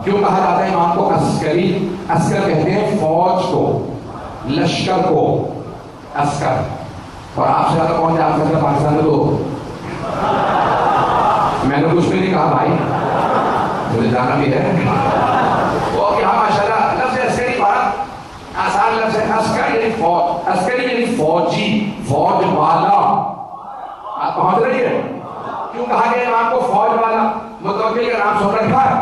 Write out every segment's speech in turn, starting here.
کیوں کہا جاتا ہے امام کو عسکری؟ عسکر کہتے ہیں فوج کو، لشکر کو عسکر. اور آپ سے زیادہ کون جان سکتا پاکستان میں؟ تو میں نے کچھ بھی نہیں کہا بھائی، مجھے جانا بھی ہے. وہ یہاں ماشاء اللہ لفظ عسکری بڑا آسان لفظ ہے. عسکر یعنی فوج، عسکری یعنی فوجی، فوج والا. آپ پہنچ رہی ہے؟ کیوں کہا گیا امام کو فوج والا؟ متوکل کا نام سن رکھا ہے،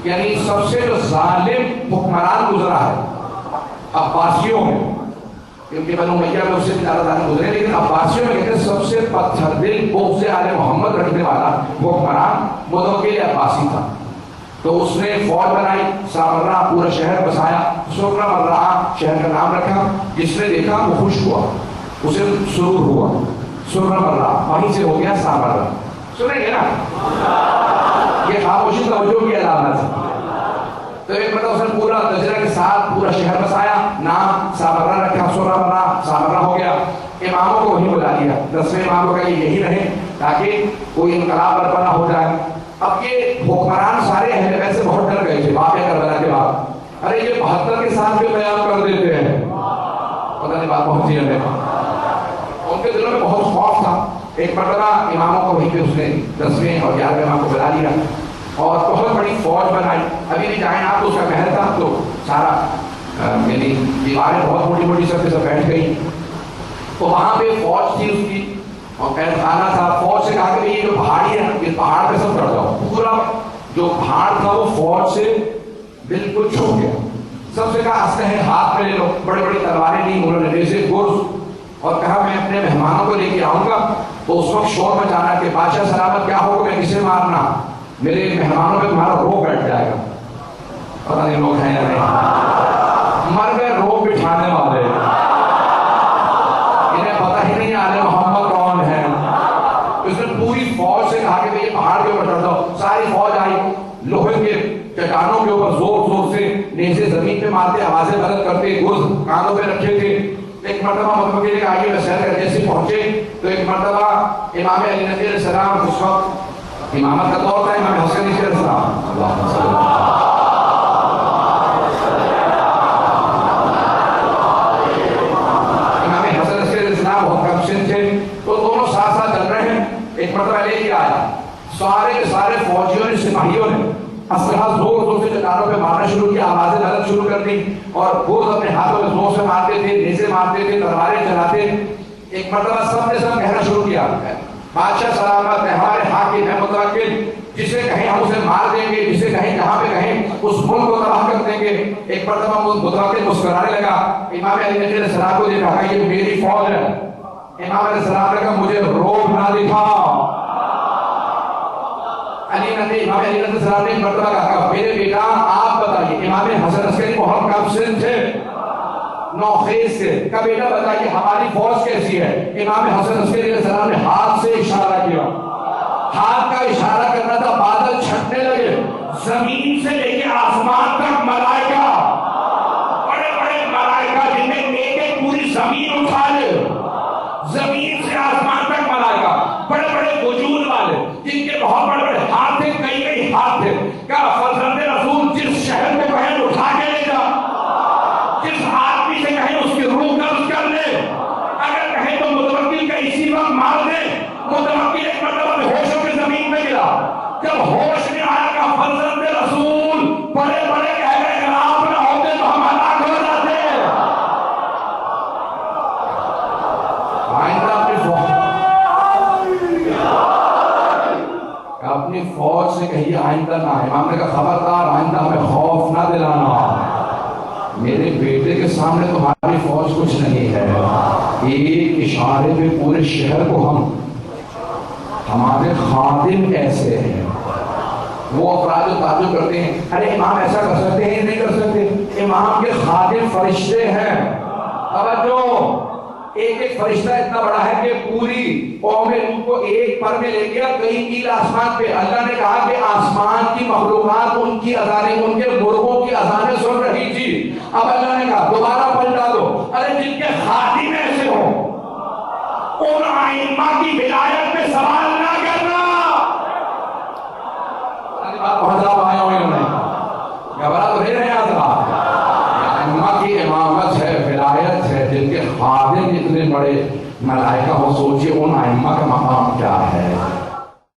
یعنی سب سے جو ظالم حکمران گزرا ہے عباسیوں میں، کیونکہ بنو امیہ میں اس سے بھی زیادہ ظالم گزرے، لیکن عباسیوں میں کہتے ہیں سب سے پتھر دل بغض آل محمد رکھنے والا حکمران متوکل عباسی تھا. تو اس نے فوج بنائی، سامرہ پورا شہر بسایا، سرہ مرہ شہر کا نام رکھا. جس نے دیکھا وہ خوش ہوا، اسے سرور ہوا. سرہ مرہ وہیں سے ہو گیا سامرہ. سنیں گے نا؟ یہ خاموشی توجہ کی علامت ہے. تو ایک مرتبہ اس نے پورا تجربہ کے ساتھ پورا شہر بسایا، نام سامرہ رکھا، سرہ مرہ سامرہ ہو گیا. اماموں کو وہیں بلا لیا، 10ویں امام کو کہا کہ یہی رہے تاکہ کوئی انقلاب برپا نہ ہو جائے. اب یہ حکمران سارے اہل بیت سے بہت ڈر گئے تھے واقعہ کربلا کے بعد. ارے یہ 72 کے ساتھ بھی بیان کر دیتے ہیں، پتہ نہیں بات پہنچی ہے. ان کے دلوں میں بہت خوف تھا. ایک مرتبہ اماموں کو وہیں پہ اس نے 10ویں اور 11ویں امام کو بلا لیا اور بہت بڑی فوج بنائی. ابھی بھی جائیں آپ تو اس کا محل تھا، تو سارا یعنی دیواریں بہت موٹی موٹی سب کے سب بیٹھ گئی. تو وہاں پہ فوج تھی اس کی اور قید خانہ تھا. فوج سے کہا کہ یہ جو پہاڑی ہے یہ پہاڑ پہ سب چڑھ جاؤ. پورا جو پہاڑ تھا وہ فوج سے بالکل چھپ گیا. سب سے کہا اسلحے ہاتھ میں لے لو. بڑی بڑی تلواریں لی انہوں نے، نیزے گرز، اور کہا میں اپنے مہمانوں کو لے کے آؤں گا. تو اس وقت شور مچانا کہ بادشاہ سلامت کیا حکم ہے، کسے مارنا؟ میرے مہمانوں پہ تمہارا روب بیٹھ جائے گا. پتہ نہیں لوگ ہیں یا نہیں، مر گئے روب بٹھانے والے. انہیں پتہ ہی نہیں آل محمد کون ہے. اس نے پوری فوج سے کہا کہ یہ پہاڑ کے اوپر چڑھ جاؤ. ساری فوج آئی، لوہے کے چٹانوں کے اوپر زور زور سے نیزے زمین پہ مارتے، آوازیں بلند کرتے، گرز کانوں پہ رکھے تھے. ایک مرتبہ متوکل نے آگے میں سیر کر جیسے پہنچے تو ایک مرتبہ امام علی نبی علیہ السلام، اس وقت امامت کا دور تھا، امام حسن علیہ السلام، امام حسن علیہ السلام بہت کم سن تھے، تو دونوں ساتھ ساتھ چل رہے ہیں. ایک مرتبہ لے کے آیا، سارے کے سارے فوجیوں نے، سپاہیوں نے اسلحہ زور زور سے چٹانوں پہ مارنا شروع کیا، آوازیں بلند شروع کر دی اور گرز اپنے ہاتھوں میں زور سے مارتے تھے، نیزے مارتے تھے، تلواریں چلاتے. ایک مرتبہ سب نے سب کہنا شروع کیا بادشاہ سلامت ہے، ہمارے حاکم ہے متوکل، جسے کہیں ہم اسے مار دیں گے، جسے کہیں جہاں پہ کہیں اس ملک کو تباہ کر دیں گے. ایک مرتبہ متوکل مسکرانے لگا. امام علی نبی علیہ السلام کو دیکھا کہ یہ میری فوج ہے. امام علیہ السلام نے کہا مجھے روب نہ دکھا. امام علی علیہ السلام نے ایک مرتبہ کہا میرے بیٹا آپ بتائیے. امام حسن عسکری بہت کم سن تھے، نوخیز سے. کہا بیٹا بتائیے ہماری فوج کیسی ہے؟ امام حسن عسکری علیہ السلام نے ہاتھ سے اشارہ کیا. ہاتھ کا اشارہ کرنا تھا، بادل چھٹنے لگے، زمین سے لے کے آسمان تک ملائکہ، بڑے بڑے ملائکہ جن میں ایک ایک پوری زمین اٹھا لے. زمین سے آسمان تک ملائکہ، بڑے بڑے وجود والے جن کے بہت بڑے بڑے ہاتھ تھے، کئی کئی ہاتھ تھے. کیا فرزند رسول جس شہر میں کہیں اٹھا کے لے جا، جس آدمی سے کہیں اس کی روح قبض کر لے، اگر کہیں تو متوکل کا اسی وقت مار دے. متوکل ایک مرتبہ ہوش ہو کے زمین میں گرا. جب ہوش میں آیا کہ فرزند رسول بڑے بڑے کہہ گئے اگر آپ نہ ہوتے تو ہم ہلاک ہو جاتے. اپنی فوج سے کہیے آئندہ نہ. امام نے کہا خبردار آئندہ ہمیں خوف نہ دلانا. میرے بیٹے کے سامنے تمہاری فوج کچھ نہیں ہے. ایک اشارے پہ پورے شہر کو ہمارے خادم ایسے ہیں. وہ افراد جو تعجب کرتے ہیں ارے امام ایسا کر سکتے ہیں، نہیں کر سکتے. امام کے خادم فرشتے ہیں. توجہ، ایک ایک فرشتہ اتنا بڑا ہے کہ پوری قوم لوط کو ایک پر میں لے گیا کئی میل آسمان پہ. اللہ نے کہا کہ آسمان کی مخلوقات ان کی اذانیں، ان کے مرغوں کی اذانیں سن رہی تھی. اب اللہ نے کہا دوبارہ پلٹا دو. ارے جن کے خادم ایسے ہوں ان ائمہ کی ولایت پہ سوال نہ کرنا. حضرات آئے ہوئے انہوں نے گھبرا تو نہیں رہے حضرات. ائمہ کی امامت ہے، ولایت ہے، جن کے خادم اتنے بڑے ملائکہ ہو. سوچئے ان ائمہ کا مقام کیا ہے.